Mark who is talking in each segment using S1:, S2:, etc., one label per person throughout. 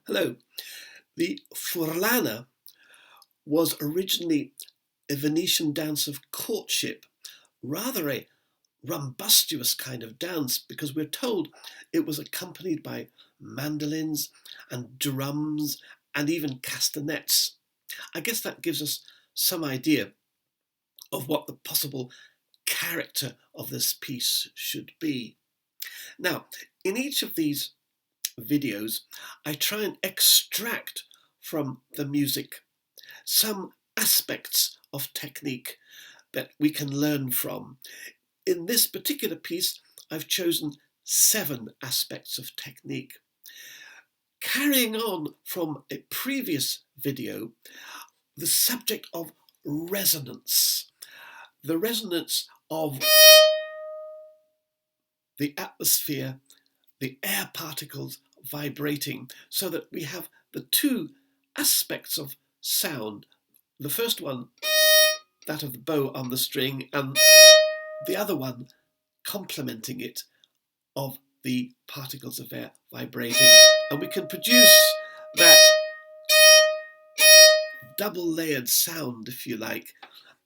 S1: Hello. The Furlana was originally a Venetian dance of courtship, rather a rumbustious kind of dance, because we're told it was accompanied by mandolins and drums and even castanets. I guess that gives us some idea of what the possible character of this piece should be. Now, in each of these videos, I try and extract from the music some aspects of technique that we can learn from. In this particular piece, I've chosen 7 aspects of technique. Carrying on from a previous video, the subject of resonance, the resonance of the atmosphere, the air particles vibrating, so that we have the 2 aspects of sound. The first one, that of the bow on the string, and the other one complementing it, of the particles of air vibrating. And we can produce that double-layered sound, if you like,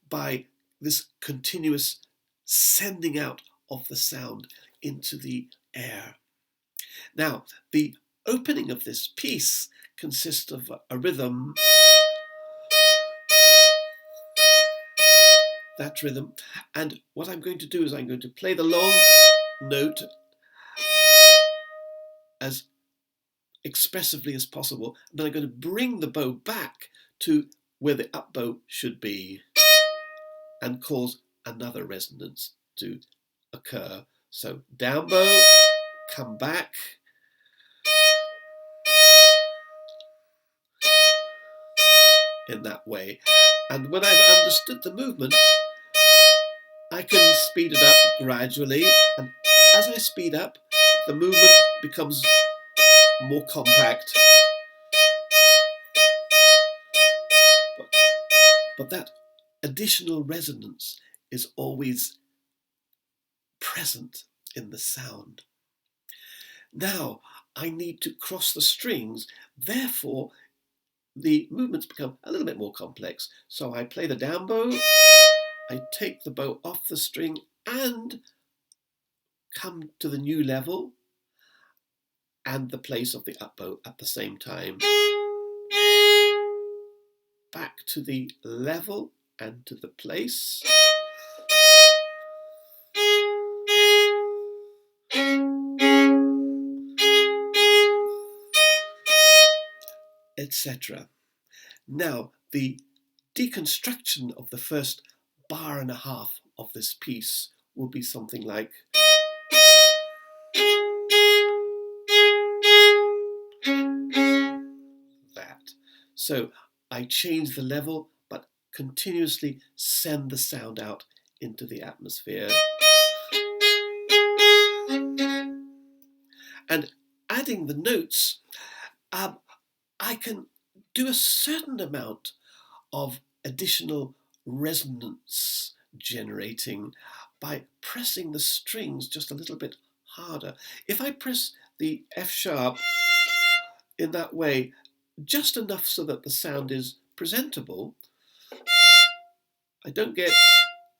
S1: by this continuous sending out of the sound into the air. Now, the opening of this piece consists of a rhythm, that rhythm, and what I'm going to do is I'm going to play the long note as expressively as possible, and then I'm going to bring the bow back to where the up bow should be and cause another resonance to occur. So down bow, come back, in that way. And when I've understood the movement, I can speed it up gradually, and as I speed up, the movement becomes more compact. But that additional resonance is always present in the sound. Now, I need to cross the strings, therefore the movements become a little bit more complex. So I play the down bow, I take the bow off the string and come to the new level and the place of the up bow at the same time. Back to the level and to the place. Etc. Now, the deconstruction of the first bar and a half of this piece will be something like that. So I change the level, but continuously send the sound out into the atmosphere. And adding the notes, I can do a certain amount of additional resonance generating by pressing the strings just a little bit harder. If I press the F sharp in that way, just enough so that the sound is presentable, I don't get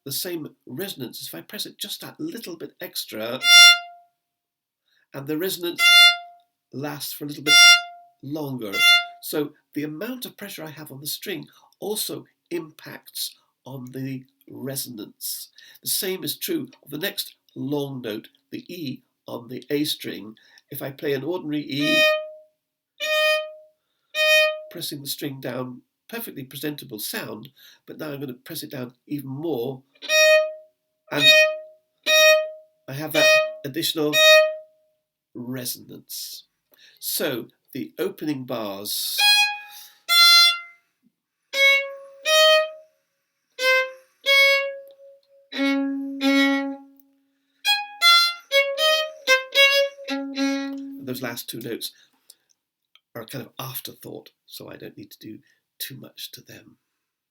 S1: the same resonance as if I press it just that little bit extra, and the resonance lasts for a little bit longer. So the amount of pressure I have on the string also impacts on the resonance. The same is true of the next long note, the E on the A string. If I play an ordinary E, pressing the string down, perfectly presentable sound, but now I'm going to press it down even more, and I have that additional resonance. So the opening bars. Those last 2 notes are a kind of afterthought, so I don't need to do too much to them.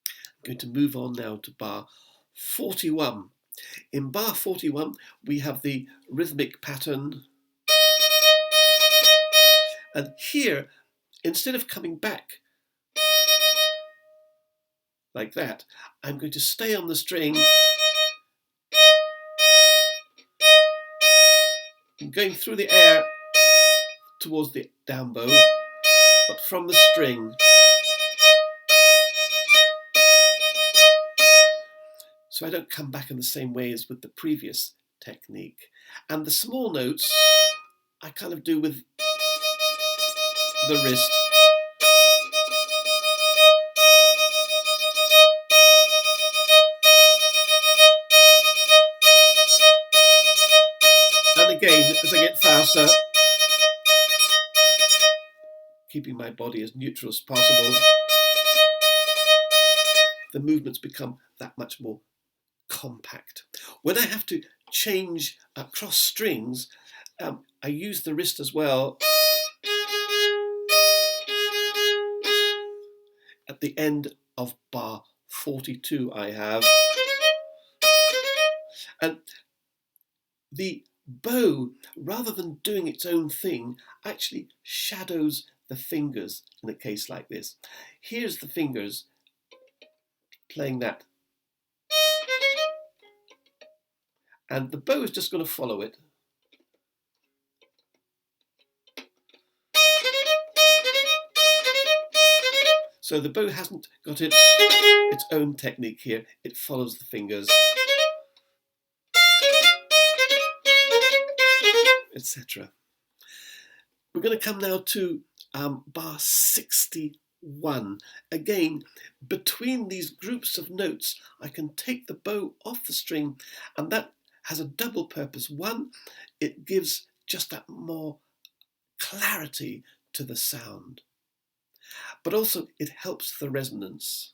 S1: I'm going to move on now to bar 41. In bar 41, we have the rhythmic pattern. And here, instead of coming back like that, I'm going to stay on the string, going through the air towards the down bow, but from the string. So I don't come back in the same way as with the previous technique. And the small notes I kind of do with the wrist. And again, as I get faster, keeping my body as neutral as possible, the movements become that much more compact. When I have to change across strings, I use the wrist as well. At the end of bar 42 I have. And the bow, rather than doing its own thing, actually shadows the fingers in a case like this. Here's the fingers playing that. And the bow is just going to follow it. So the bow hasn't got its own technique here. It follows the fingers, etc. We're going to come now to bar 61. Again, between these groups of notes, I can take the bow off the string, and that has a double purpose. One, it gives just that more clarity to the sound, but also it helps the resonance.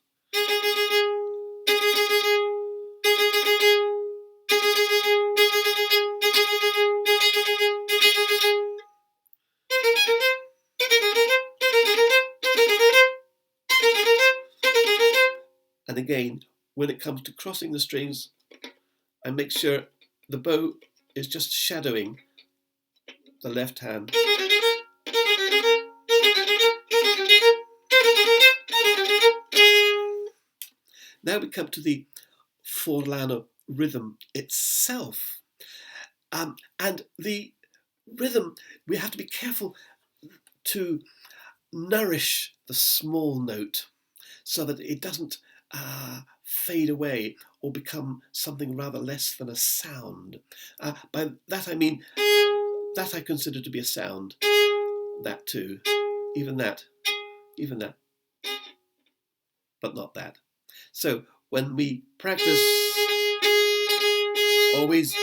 S1: And again, when it comes to crossing the strings, I make sure the bow is just shadowing the left hand. Now we come to the Forlano rhythm itself. And the rhythm, we have to be careful to nourish the small note so that it doesn't fade away or become something rather less than a sound. By that I mean that I consider to be a sound. That too. Even that. But not that. So when we practice, always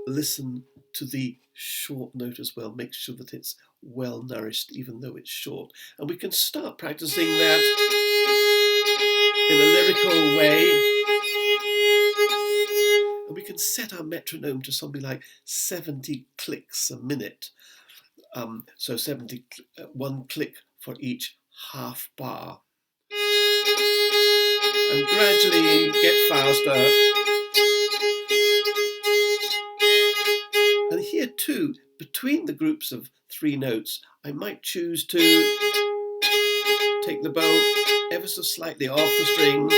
S1: listen to the short note as well. Make sure that it's well nourished even though it's short. And we can start practicing that in a lyrical way. And we can set our metronome to something like 70 clicks a minute. So 70, one click for each half bar. And gradually get faster. And here too, between the groups of 3 notes, I might choose to take the bow ever so slightly off the string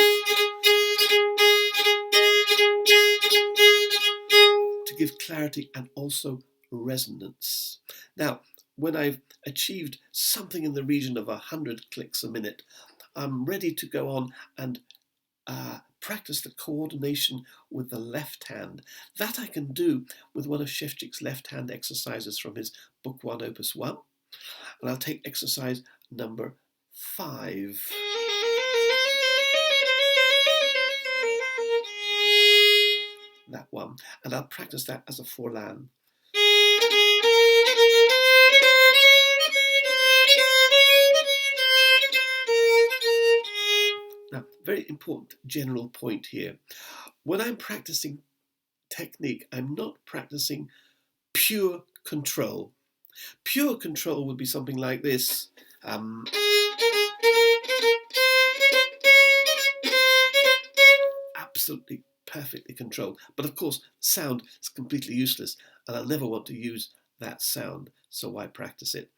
S1: to give clarity and also resonance. Now, when I've achieved something in the region of 100 clicks a minute, I'm ready to go on and practice the coordination with the left hand. That I can do with one of Shevchik's left hand exercises from his book 1, opus 1. And I'll take exercise number 5. That one. And I'll practice that as a forlan. Now, very important general point here. When I'm practicing technique, I'm not practicing pure control. Pure control would be something like this. Absolutely perfectly controlled. But of course, sound is completely useless, and I'll never want to use that sound, so why practice it?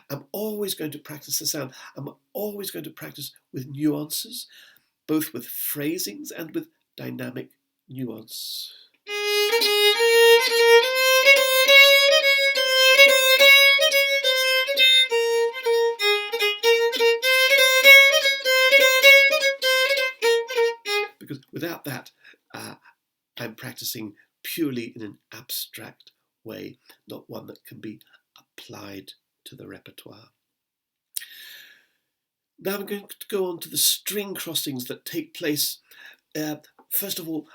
S1: I'm always going to practice the sound. I'm always going to practice with nuances, both with phrasings and with dynamic nuance. Because without that, I'm practicing purely in an abstract way, not one that can be applied to the repertoire. Now I'm going to go on to the string crossings that take place, first of all,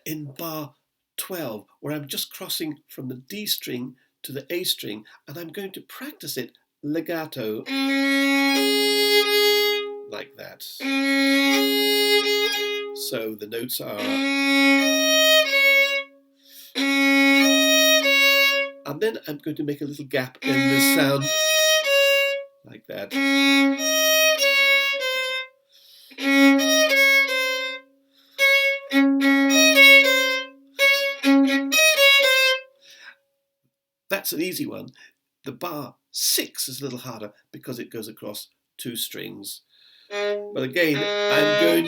S1: in bar 12, where I'm just crossing from the D string to the A string, and I'm going to practice it legato, like that. So the notes are, and then I'm going to make a little gap in the sound, like that. That's an easy one. The bar 6 is a little harder because it goes across 2 strings. But again, I'm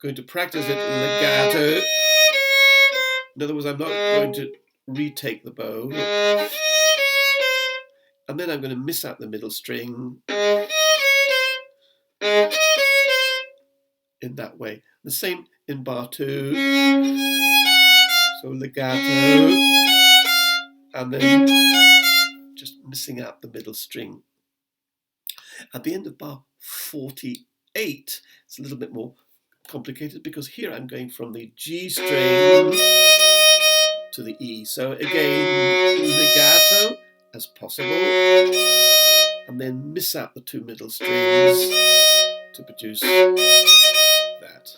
S1: going to practice it legato. In other words, I'm not going to retake the bow. And then I'm going to miss out the middle string in that way. The same in bar 2. So legato. And then just missing out the middle string. At the end of bar 48, it's a little bit more complicated because here I'm going from the G string to the E. So again, legato as possible, and then miss out the 2 middle strings to produce that.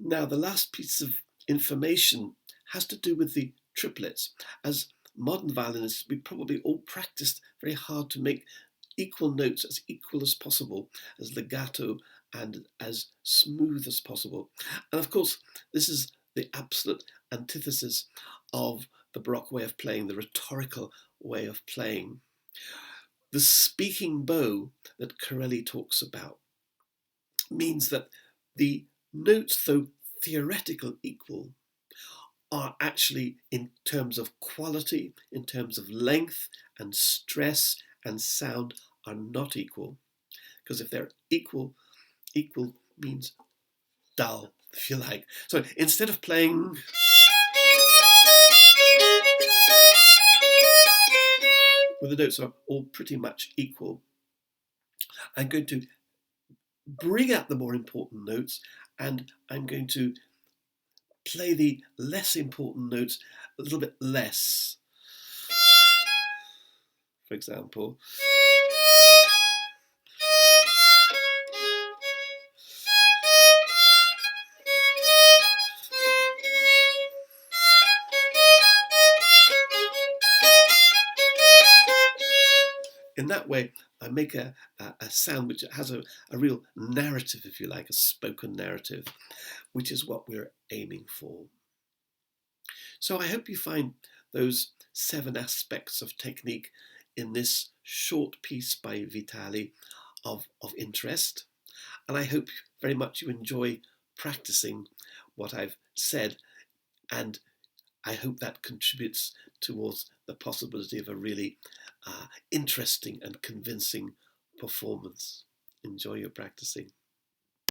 S1: Now, the last piece of information has to do with the triplets. As modern violinists, we probably all practiced very hard to make equal notes as equal as possible, as legato and as smooth as possible. And of course, this is the absolute antithesis of the Baroque way of playing, the rhetorical way of playing. The speaking bow that Corelli talks about means that the notes, though theoretical equal, are actually, in terms of quality, in terms of length and stress and sound, are not equal. Because if they're equal means dull, if you like. So instead of playing where the notes are all pretty much equal, I'm going to bring out the more important notes, and I'm going to play the less important notes a little bit less. For example, in that way, I make a sound which has a real narrative, if you like, a spoken narrative, which is what we're aiming for. So I hope you find those 7 aspects of technique in this short piece by Vitali of interest. And I hope very much you enjoy practicing what I've said, and I hope that contributes towards the possibility of a really interesting and convincing performance. Enjoy your practicing.